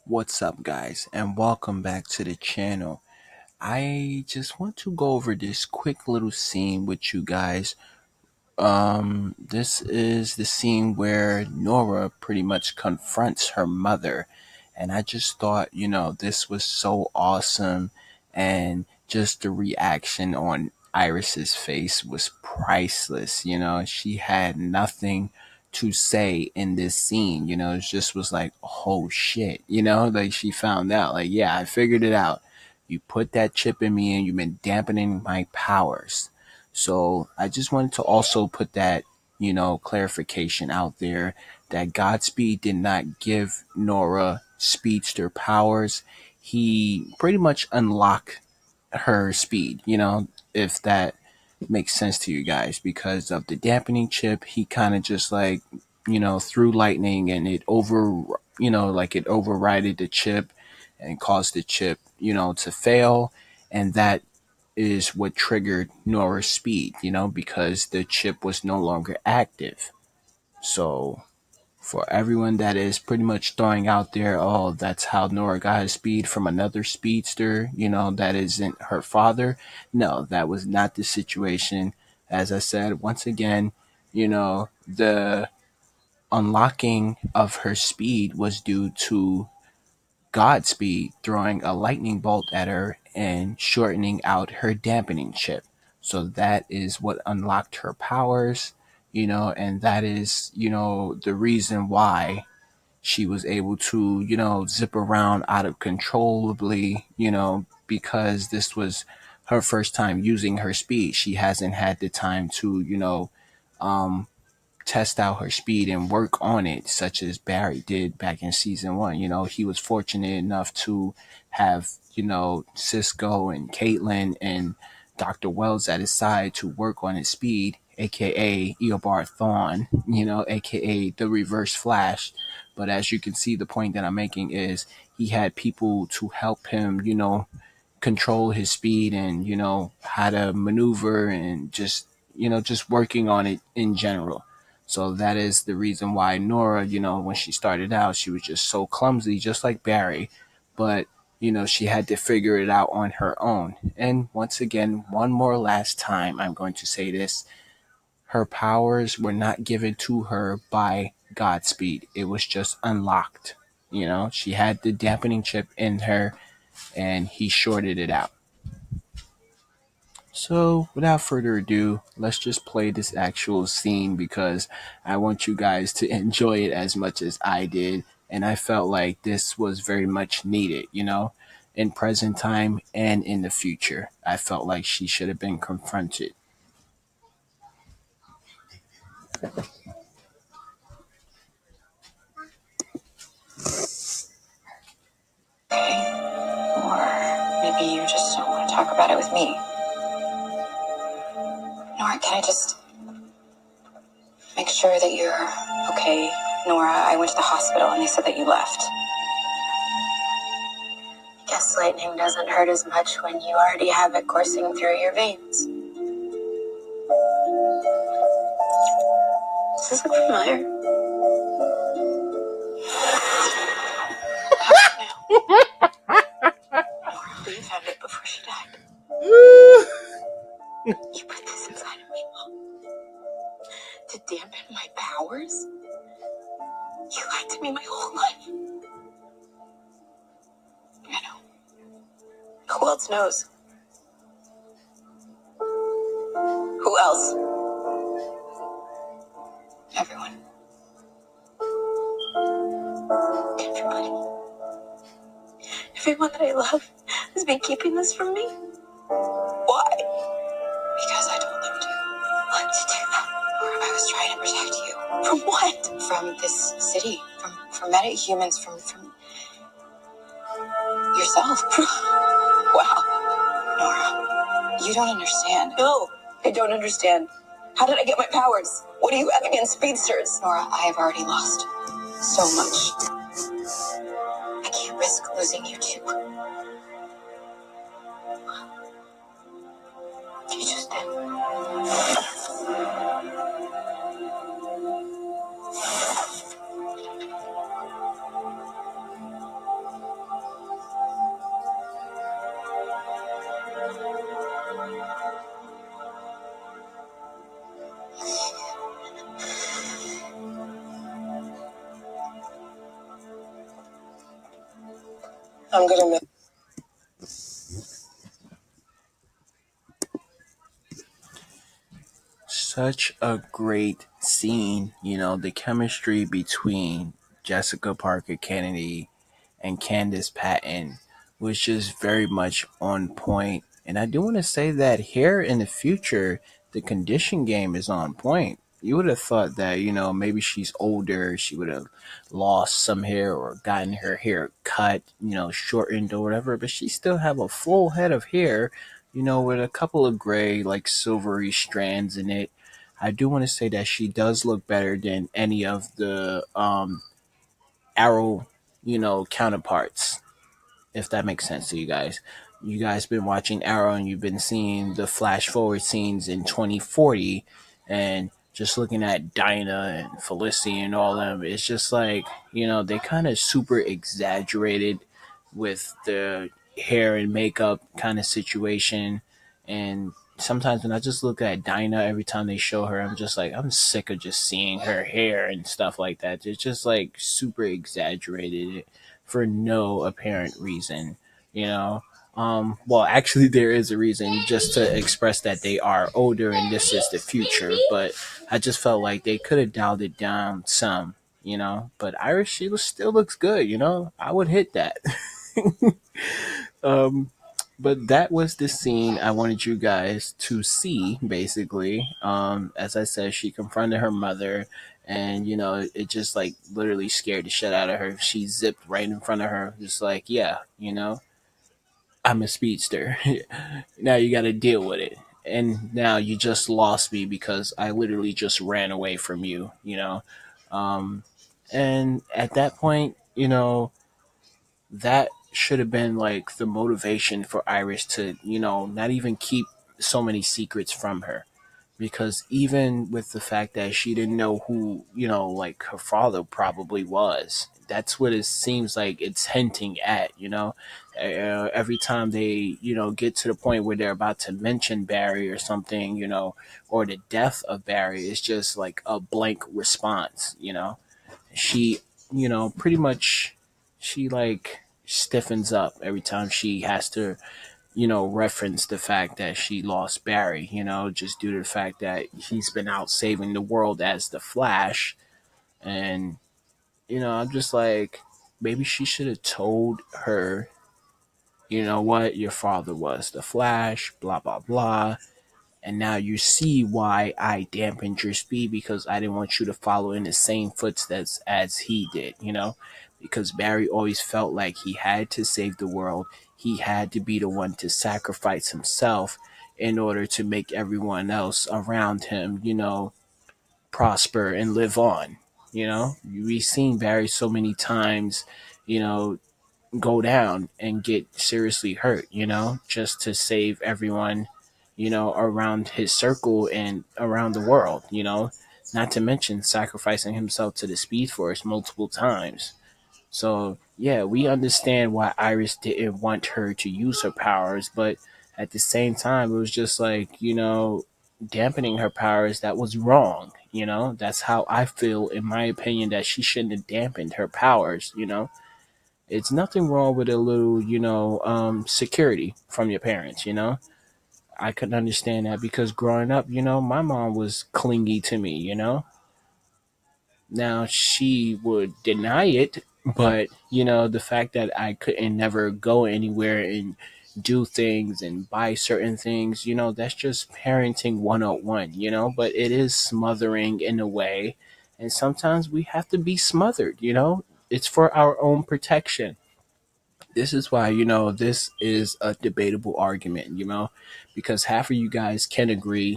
What's up, guys, and welcome back to the channel. I just want to go over this quick little scene with you guys. This is the scene where Nora pretty much confronts her mother, and I just thought, this was so awesome, and just the reaction on Iris's face was priceless. She had nothing to say in this scene. It just was like, oh shit, like she found out, like, yeah, I figured it out. You put that chip in me, and you've been dampening my powers. So I just wanted to also put that, clarification out there that Godspeed did not give Nora speedster powers. He pretty much unlocked her speed, if that makes sense to you guys, because of the dampening chip. He kind of just like, threw lightning, and it overrided the chip and caused the chip, to fail. And that is what triggered Nora's speed, because the chip was no longer active. So for everyone that is pretty much throwing out there, oh, that's how Nora got her speed from another speedster, that isn't her father. No, that was not the situation. As I said, once again, the unlocking of her speed was due to Godspeed throwing a lightning bolt at her and shortening out her dampening chip. So that is what unlocked her powers, and that is, the reason why she was able to, zip around out of controllably, because this was her first time using her speed. She hasn't had the time to, um, test out her speed and work on it, such as Barry did back in season one. He was fortunate enough to have, Cisco and Caitlin and Dr. Wells at his side to work on his speed, aka Eobard Thawne, aka the Reverse Flash. But as you can see, the point that I'm making is he had people to help him, control his speed and, how to maneuver and just, just working on it in general. So that is the reason why Nora, when she started out, she was just so clumsy, just like Barry. But, she had to figure it out on her own. And once again, one more last time, I'm going to say this. Her powers were not given to her by Godspeed. It was just unlocked. She had the dampening chip in her, and he shorted it out. So, without further ado, let's just play this actual scene because I want you guys to enjoy it as much as I did. And I felt like this was very much needed, in present time and in the future. I felt like she should have been confronted. Or maybe you just don't want to talk about it with me. Nora, can I just make sure that you're okay? Nora, I went to the hospital and they said that you left. Guess lightning doesn't hurt as much when you already have it coursing through your veins. Does this look familiar? Nora, you found it before she died. You put this inside of me to dampen my powers? You lied to me my whole life. I know. Who else knows? Who else? Everyone. Everybody. Everyone that I love has been keeping this from me. Why? Because I told them to. What to do that? Or I was trying to protect you. From what? From this city. From metahumans. From yourself. Wow. Nora, you don't understand. No, I don't understand. How did I get my powers? What do you have against speedsters? Nora, I have already lost so much. I can't risk losing you too. You just did. I'm gonna miss. Such a great scene, the chemistry between Jessica Parker Kennedy and Candace Patton was just very much on point. And I do want to say that here in the future, the condition game is on point. You would have thought that, maybe she's older, she would have lost some hair or gotten her hair cut, shortened or whatever, but she still have a full head of hair, with a couple of gray, like silvery strands in it. I do want to say that she does look better than any of the Arrow, counterparts, if that makes sense to you guys. You guys been watching Arrow and you've been seeing the flash forward scenes in 2040 and just looking at Dinah and Felicity and all them, it's just like, they kind of super exaggerated with the hair and makeup kind of situation. And sometimes when I just look at Dinah every time they show her, I'm just like, I'm sick of just seeing her hair and stuff like that. It's just like super exaggerated for no apparent reason, you know. Well, actually, there is a reason just to express that they are older and this is the future, but I just felt like they could have dialed it down some, But Iris, still looks good, I would hit that. um, but that was the scene I wanted you guys to see, basically. As I said, she confronted her mother, and it just like literally scared the shit out of her. She zipped right in front of her, just like, yeah, I'm a speedster. Now you got to deal with it. And now you just lost me because I literally just ran away from you. Um, and at that point, that should have been like the motivation for Iris to, not even keep so many secrets from her. Because even with the fact that she didn't know who, like her father probably was, that's what it seems like it's hinting at. Every time they, get to the point where they're about to mention Barry or something, or the death of Barry, it's just like a blank response. She, pretty much, she like stiffens up every time she has to, reference the fact that she lost Barry, just due to the fact that he's been out saving the world as the Flash. And, I'm just like, maybe she should have told her, what, your father was the Flash, blah, blah, blah. And now you see why I dampened your speed because I didn't want you to follow in the same footsteps as he did, because Barry always felt like he had to save the world. He had to be the one to sacrifice himself in order to make everyone else around him, prosper and live on. We've seen Barry so many times, you know, go down and get seriously hurt, just to save everyone, around his circle and around the world, not to mention sacrificing himself to the Speed Force multiple times. So, yeah, we understand why Iris didn't want her to use her powers, but at the same time, it was just like, dampening her powers that was wrong. That's how I feel, in my opinion, that she shouldn't have dampened her powers. It's nothing wrong with a little, security from your parents. I could understand that because growing up, my mom was clingy to me. Now she would deny it, but the fact that I couldn't never go anywhere and do things and buy certain things, that's just parenting 101. But it is smothering in a way, and sometimes we have to be smothered. It's for our own protection. This is why, this is a debatable argument, because half of you guys can agree,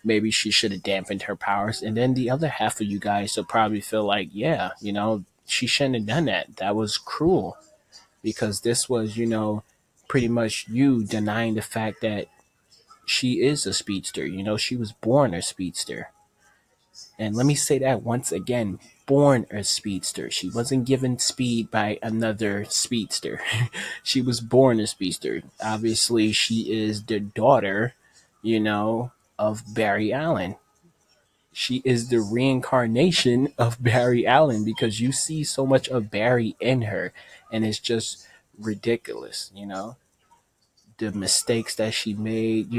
maybe she should have dampened her powers. And then the other half of you guys will probably feel like, yeah, she shouldn't have done that. That was cruel because this was, pretty much you denying the fact that she is a speedster. She was born a speedster. And let me say that once again, born a speedster. She wasn't given speed by another speedster. She was born a speedster. Obviously, she is the daughter, of Barry Allen. She is the reincarnation of Barry Allen because you see so much of Barry in her, and it's just ridiculous. The mistakes that she made,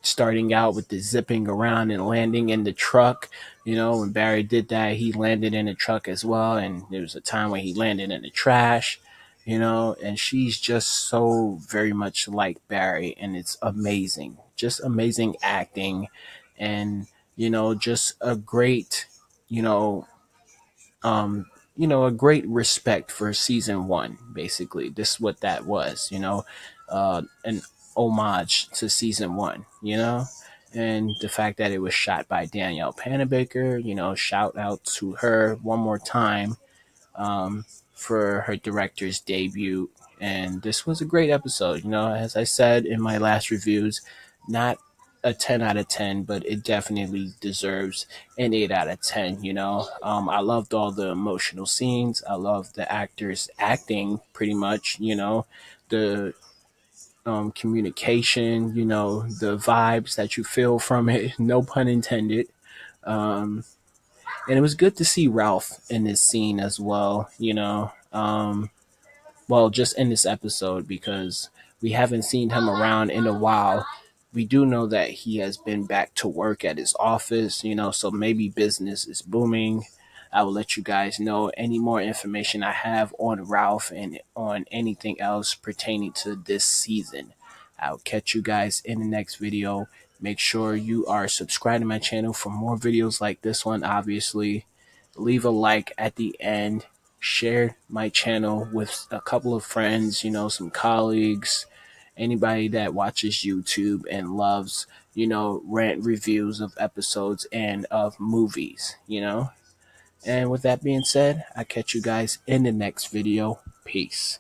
starting out with the zipping around and landing in the truck. When Barry did that, he landed in the truck as well. And there was a time when he landed in the trash, and she's just so very much like Barry. And it's amazing. Just amazing acting. And, just a great, you know, um, a great respect for season one. Basically, this is what that was. An homage to season one. And the fact that it was shot by Danielle Panabaker. Shout out to her one more time, um, for her director's debut. And this was a great episode. As I said in my last reviews, not a 10 out of 10, but it definitely deserves an 8 out of 10. I loved all the emotional scenes. I loved the actors acting pretty much, the communication, the vibes that you feel from it, no pun intended. Um, and it was good to see Ralph in this scene as well, well, just in this episode because we haven't seen him around in a while. We do know that he has been back to work at his office, so maybe business is booming. I will let you guys know any more information I have on Ralph and on anything else pertaining to this season. I'll catch you guys in the next video. Make sure you are subscribed to my channel for more videos like this one, obviously. Leave a like at the end. Share my channel with a couple of friends, some colleagues, anybody that watches YouTube and loves, rant reviews of episodes and of movies. And with that being said, I catch you guys in the next video. Peace.